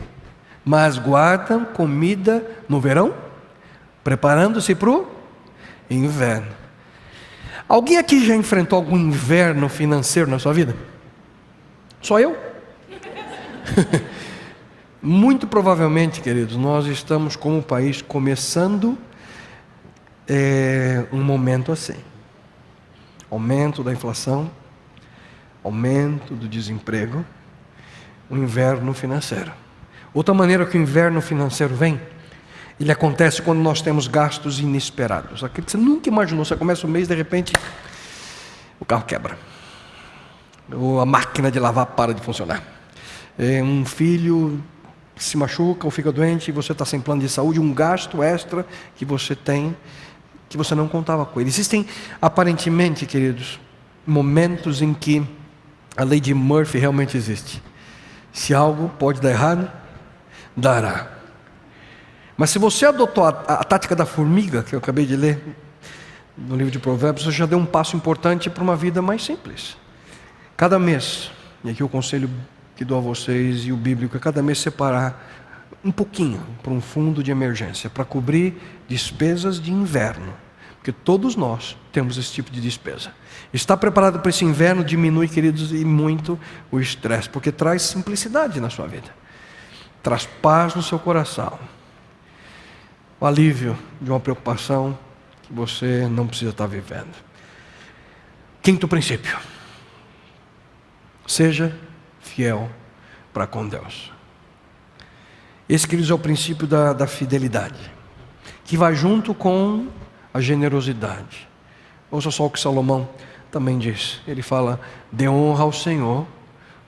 Speaker 3: Mas guardam comida no verão, preparando-se para o inverno. Alguém aqui já enfrentou algum inverno financeiro na sua vida? Só eu? Muito provavelmente, queridos, nós estamos como país começando um momento assim. Aumento da inflação, aumento do desemprego, o inverno financeiro. Outra maneira que o inverno financeiro vem, ele acontece quando nós temos gastos inesperados. Aquilo que você nunca imaginou. Você começa o mês, de repente, o carro quebra. Ou a máquina de lavar para de funcionar. Um filho se machuca ou fica doente e você está sem plano de saúde. Um gasto extra que você tem, que você não contava com ele. Existem, aparentemente, queridos, momentos em que a lei de Murphy realmente existe. Se algo pode dar errado, dará. Mas se você adotou a tática da formiga, que eu acabei de ler no livro de Provérbios, você já deu um passo importante para uma vida mais simples. Cada mês, e aqui o conselho que dou a vocês e o bíblico, é cada mês separar um pouquinho para um fundo de emergência, para cobrir despesas de inverno. Porque todos nós temos esse tipo de despesa. Estar preparado para esse inverno diminui, queridos, e muito o estresse, porque traz simplicidade na sua vida. Traz paz no seu coração. O alívio de uma preocupação que você não precisa estar vivendo. Quinto princípio: seja fiel para com Deus. Esse, queridos, é o princípio da fidelidade, que vai junto com a generosidade. Ouça só o que Salomão também diz. Ele fala: dê honra ao Senhor,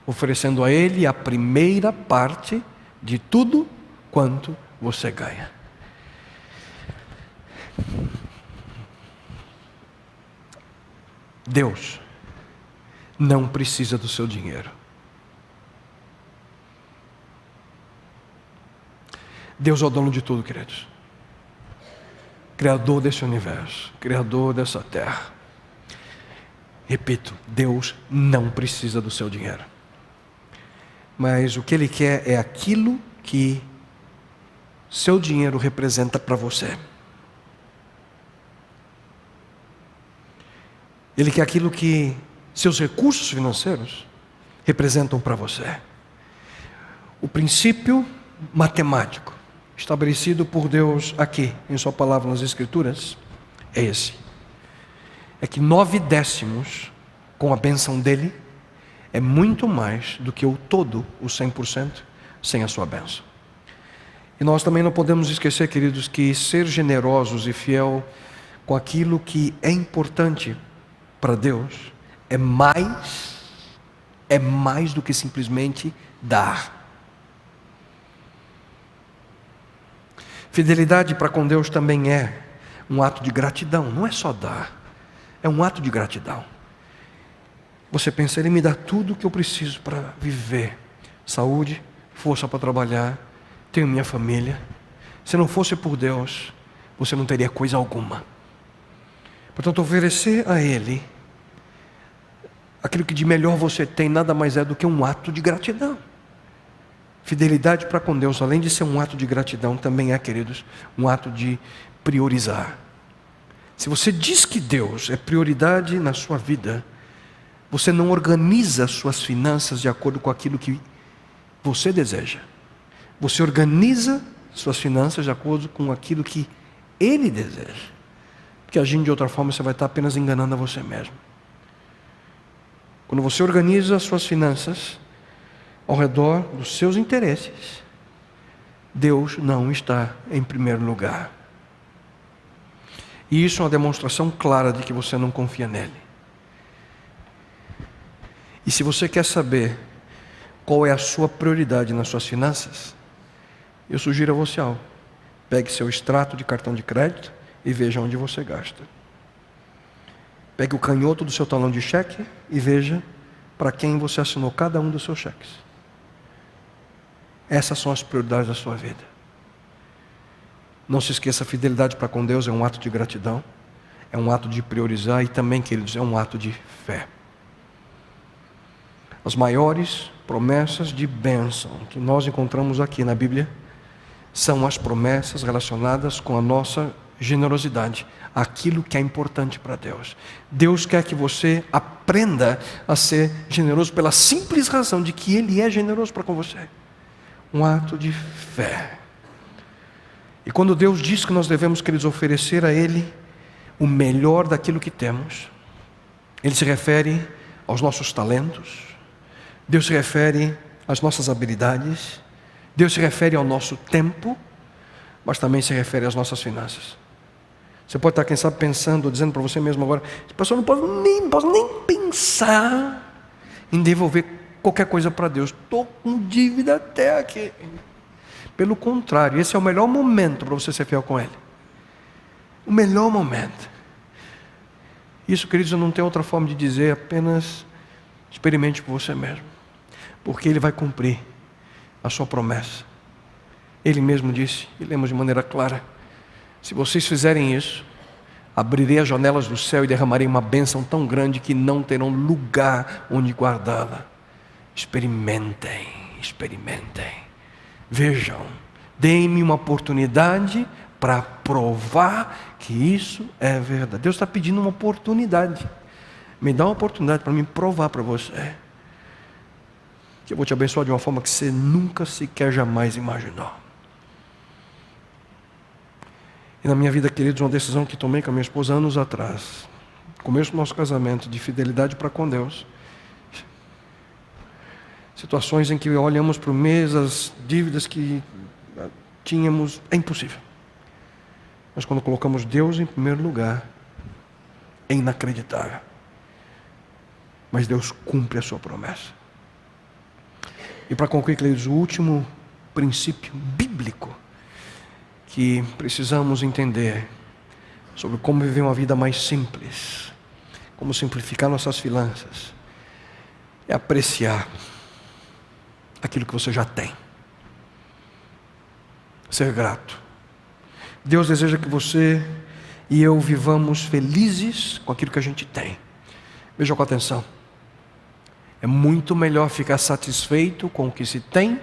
Speaker 3: oferecendo a Ele a primeira parte de tudo quanto você ganha. Deus não precisa do seu dinheiro. Deus é o dono de tudo, queridos. Criador desse universo, Criador dessa terra. Repito, Deus não precisa do seu dinheiro. Mas o que Ele quer é aquilo que seu dinheiro representa para você. Ele quer aquilo que seus recursos financeiros representam para você. O princípio matemático estabelecido por Deus aqui, em sua palavra nas Escrituras, é esse. É que 9/10, com a bênção dele, é muito mais do que o todo, o 100%, sem a sua bênção. E nós também não podemos esquecer, queridos, que ser generosos e fiel com aquilo que é importante para Deus é mais do que simplesmente dar. Fidelidade para com Deus também é um ato de gratidão, não é só dar, é um ato de gratidão. Você pensa: Ele me dá tudo o que eu preciso para viver, saúde, força para trabalhar, tenho minha família. Se não fosse por Deus, você não teria coisa alguma. Portanto, oferecer a Ele aquilo que de melhor você tem nada mais é do que um ato de gratidão. Fidelidade para com Deus, além de ser um ato de gratidão, também é, queridos, um ato de priorizar. Se você diz que Deus é prioridade na sua vida, você não organiza suas finanças de acordo com aquilo que você deseja. Você organiza suas finanças de acordo com aquilo que Ele deseja. Porque agindo de outra forma, você vai estar apenas enganando a você mesmo. Quando você organiza as suas finanças ao redor dos seus interesses, Deus não está em primeiro lugar. E isso é uma demonstração clara de que você não confia nele. E se você quer saber qual é a sua prioridade nas suas finanças, eu sugiro a você algo. Pegue seu extrato de cartão de crédito e veja onde você gasta. Pegue o canhoto do seu talão de cheque e veja para quem você assinou cada um dos seus cheques. Essas são as prioridades da sua vida. Não se esqueça, a fidelidade para com Deus é um ato de gratidão, é um ato de priorizar e também, queridos, é um ato de fé. As maiores promessas de bênção que nós encontramos aqui na Bíblia são as promessas relacionadas com a nossa generosidade, aquilo que é importante para Deus. Deus quer que você aprenda a ser generoso pela simples razão de que Ele é generoso para com você. Um ato de fé. E quando Deus diz que nós devemos, queridos, oferecer a Ele o melhor daquilo que temos, Ele se refere aos nossos talentos, Deus se refere às nossas habilidades, Deus se refere ao nosso tempo, mas também se refere às nossas finanças. Você pode estar, quem sabe, pensando, dizendo para você mesmo agora: pastor, não posso nem pensar em devolver qualquer coisa para Deus, estou com dívida até aqui. Pelo contrário, esse é o melhor momento para você ser fiel com Ele. O melhor momento. Isso, queridos, eu não tenho outra forma de dizer, apenas experimente por você mesmo. Porque Ele vai cumprir a sua promessa. Ele mesmo disse, e lemos de maneira clara: se vocês fizerem isso, abrirei as janelas do céu e derramarei uma bênção tão grande que não terão lugar onde guardá-la. Experimentem, experimentem. Vejam, deem-me uma oportunidade para provar que isso é verdade. Deus está pedindo uma oportunidade. Me dá uma oportunidade para me provar para você que eu vou te abençoar de uma forma que você nunca sequer jamais imaginou. E na minha vida, queridos, uma decisão que tomei com a minha esposa anos atrás, começo do nosso casamento, de fidelidade para com Deus, situações em que olhamos para o mês, as dívidas que tínhamos, é impossível. Mas quando colocamos Deus em primeiro lugar, é inacreditável. Mas Deus cumpre a sua promessa. E para concluir, queridos, o último princípio bíblico que precisamos entender sobre como viver uma vida mais simples, como simplificar nossas finanças, é apreciar aquilo que você já tem. Ser grato. Deus deseja que você e eu vivamos felizes com aquilo que a gente tem. Veja com atenção. É muito melhor ficar satisfeito com o que se tem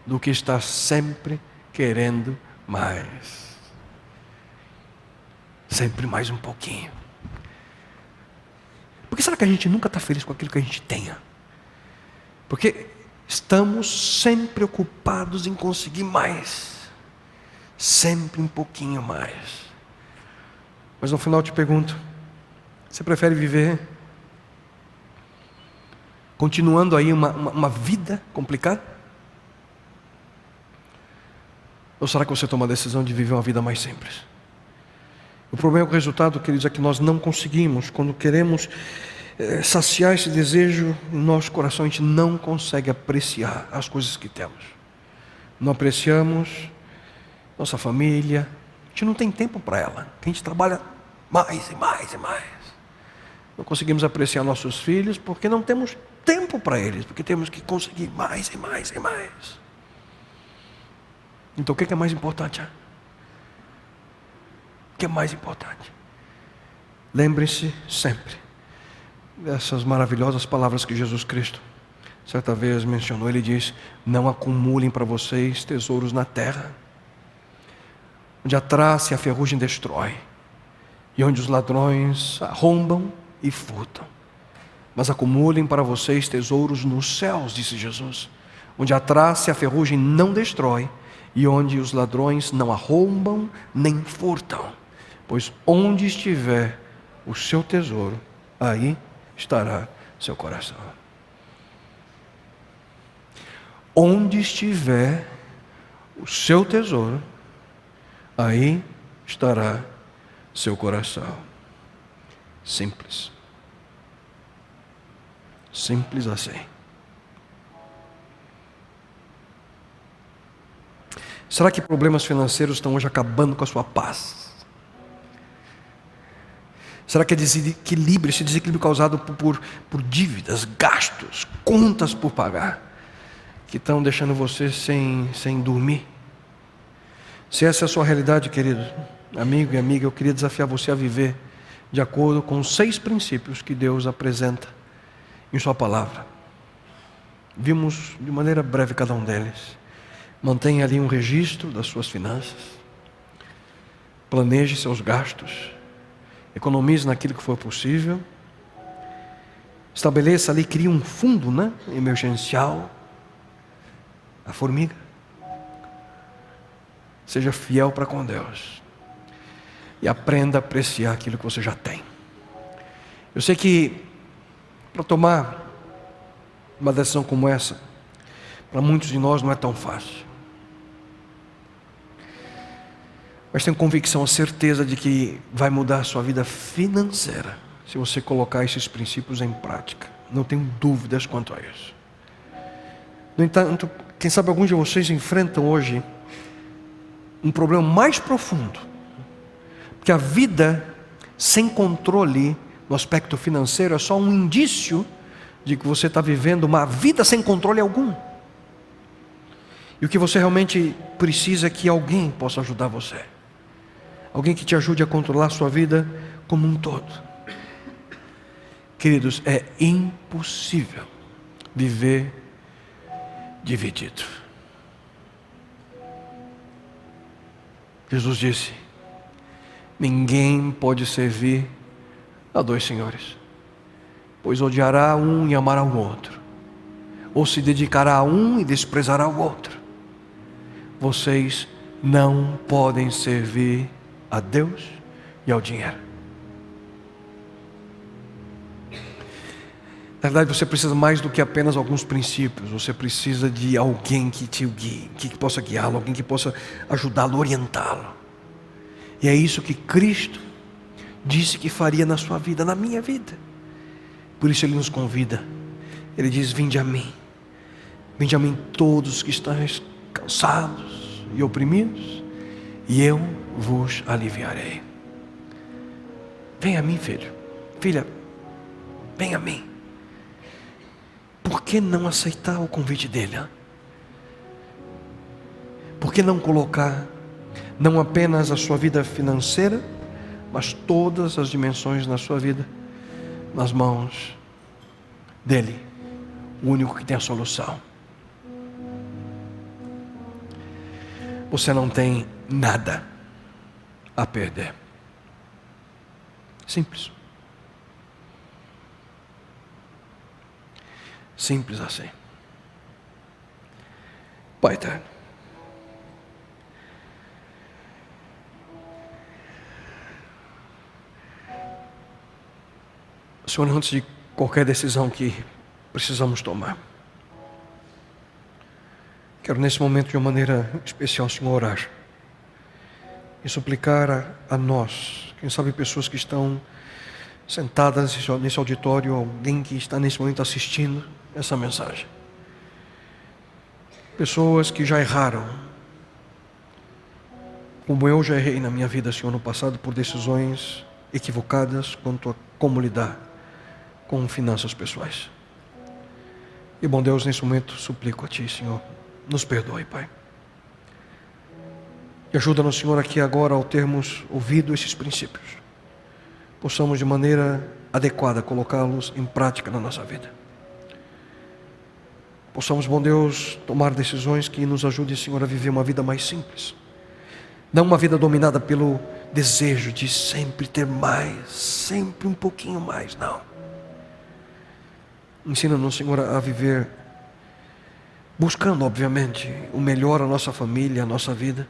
Speaker 3: do que estar sempre querendo mais. Sempre mais um pouquinho. Por que será que a gente nunca está feliz com aquilo que a gente tenha? Porque estamos sempre ocupados em conseguir mais. Sempre um pouquinho mais. Mas no final eu te pergunto: você prefere viver continuando aí uma vida complicada? Ou será que você toma a decisão de viver uma vida mais simples? O problema é o resultado, queridos, é que nós não conseguimos. Quando queremos saciar esse desejo no nosso coração, a gente não consegue apreciar as coisas que temos. Não apreciamos nossa família, a gente não tem tempo para ela, a gente trabalha mais e mais e mais. Não conseguimos apreciar nossos filhos porque não temos tempo para eles, porque temos que conseguir mais e mais e mais. Então o que é mais importante? O que é mais importante? Lembre-se sempre dessas maravilhosas palavras que Jesus Cristo certa vez mencionou. Ele diz: não acumulem para vocês tesouros na terra, onde a traça e a ferrugem destrói, e onde os ladrões arrombam e furtam. Mas acumulem para vocês tesouros nos céus, disse Jesus, onde a traça e a ferrugem não destrói, e onde os ladrões não arrombam nem furtam. Pois onde estiver o seu tesouro, aí estará seu coração. Onde estiver o seu tesouro, aí estará seu coração. Simples. Simples assim. Será que problemas financeiros estão hoje acabando com a sua paz? Será que é desequilíbrio, esse desequilíbrio causado por dívidas, gastos, contas por pagar, que estão deixando você sem dormir? Se essa é a sua realidade, querido amigo e amiga, eu queria desafiar você a viver de acordo com os 6 princípios que Deus apresenta em sua palavra. Vimos de maneira breve cada um deles. Mantenha ali um registro das suas finanças. Planeje seus gastos. Economize naquilo que for possível. Estabeleça ali, crie um fundo, emergencial. A formiga. Seja fiel para com Deus. E aprenda a apreciar aquilo que você já tem. Eu sei que para tomar uma decisão como essa, para muitos de nós não é tão fácil. Mas tenho convicção, a certeza de que vai mudar a sua vida financeira se você colocar esses princípios em prática. Não tenho dúvidas quanto a isso. No entanto, quem sabe alguns de vocês enfrentam hoje um problema mais profundo. Porque a vida sem controle no aspecto financeiro é só um indício de que você está vivendo uma vida sem controle algum. E o que você realmente precisa é que alguém possa ajudar você. Alguém que te ajude a controlar a sua vida como um todo. Queridos, é impossível viver dividido. Jesus disse: ninguém pode servir a 2 senhores, pois odiará um e amará o outro, ou se dedicará a um e desprezará o outro. Vocês não podem servir a Deus e ao dinheiro. Na verdade, você precisa mais do que apenas alguns princípios. Você precisa de alguém que te guie, que possa guiá-lo, alguém que possa ajudá-lo, orientá-lo. E é isso que Cristo disse que faria na sua vida, na minha vida. Por isso Ele nos convida. Ele diz: vinde a mim todos que estão cansados e oprimidos, e eu vos aliviarei. Vem a mim, filho, filha, vem a mim. Por que não aceitar o convite dele? Por que não colocar não apenas a sua vida financeira, mas todas as dimensões da sua vida nas mãos dele, o único que tem a solução? Você não tem nada a perder. Simples. Simples assim. Pai eterno, Senhor, antes de qualquer decisão que precisamos tomar, quero nesse momento de uma maneira especial, Senhor, orar e suplicar a nós, quem sabe pessoas que estão sentadas nesse auditório, alguém que está nesse momento assistindo essa mensagem, pessoas que já erraram, como eu já errei na minha vida, Senhor, no passado, por decisões equivocadas quanto a como lidar com finanças pessoais. E bom Deus, nesse momento suplico a Ti, Senhor, nos perdoe, Pai. E ajuda-nos, Senhor, aqui agora, ao termos ouvido esses princípios, possamos de maneira adequada colocá-los em prática na nossa vida. Possamos, bom Deus, tomar decisões que nos ajudem, Senhor, a viver uma vida mais simples. Não uma vida dominada pelo desejo de sempre ter mais, sempre um pouquinho mais, não. Ensina-nos, Senhor, a viver buscando, obviamente, o melhor à nossa família, à nossa vida,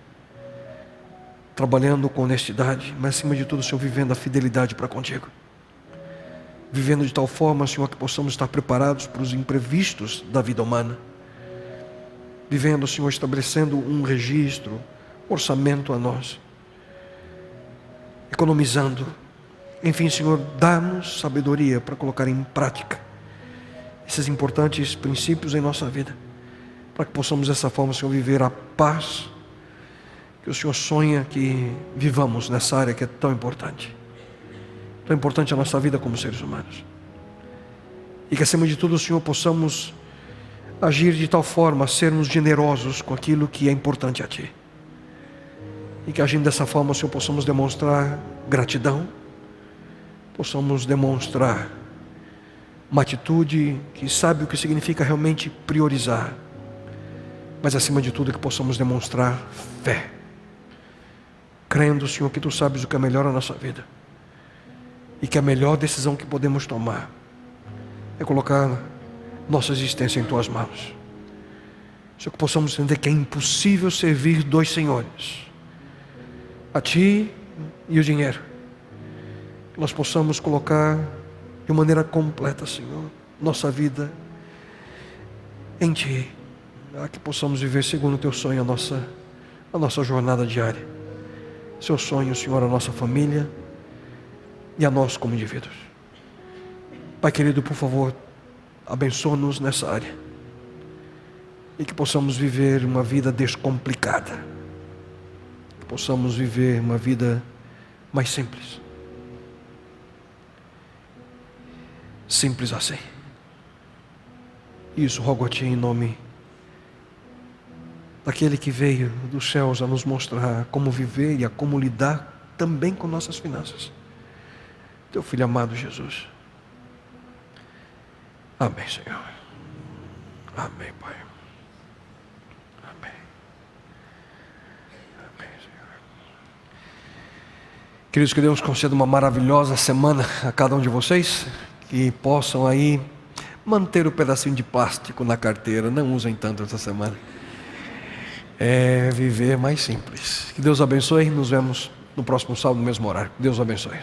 Speaker 3: trabalhando com honestidade, mas acima de tudo, Senhor, vivendo a fidelidade para contigo. vivendo de tal forma, Senhor, que possamos estar preparados para os imprevistos da vida humana. Vivendo, Senhor, estabelecendo um registro, orçamento a nós. Economizando. Enfim, Senhor, dá-nos sabedoria para colocar em prática esses importantes princípios em nossa vida, para que possamos dessa forma, Senhor, viver a paz que o Senhor sonha que vivamos nessa área que é tão importante a nossa vida como seres humanos. E que acima de tudo, Senhor, possamos agir de tal forma a sermos generosos com aquilo que é importante a Ti. E que agindo dessa forma, Senhor, possamos demonstrar gratidão, possamos demonstrar uma atitude que sabe o que significa realmente priorizar, mas acima de tudo que possamos demonstrar fé, crendo, Senhor, que Tu sabes o que é melhor na nossa vida, e que a melhor decisão que podemos tomar é colocar nossa existência em Tuas mãos. Senhor, que possamos entender que é impossível servir dois senhores, a Ti e o dinheiro. Que nós possamos colocar de maneira completa, Senhor, nossa vida em Ti, para que possamos viver segundo o Teu sonho a nossa jornada diária. Seu sonho, Senhor, a nossa família e a nós como indivíduos. Pai querido, por favor, abençoa-nos nessa área e que possamos viver uma vida descomplicada, que possamos viver uma vida mais simples. Simples assim. Isso rogo a Ti em nome daquele que veio dos céus a nos mostrar como viver e a como lidar também com nossas finanças. Teu Filho amado Jesus. Amém, Senhor. Amém, Pai. Amém. Amém, Senhor. Queridos, que Deus conceda uma maravilhosa semana a cada um de vocês, que possam aí manter o pedacinho de plástico na carteira. Não usem tanto essa semana. É viver mais simples. Que Deus abençoe. Nos vemos no próximo sábado, no mesmo horário. Deus abençoe.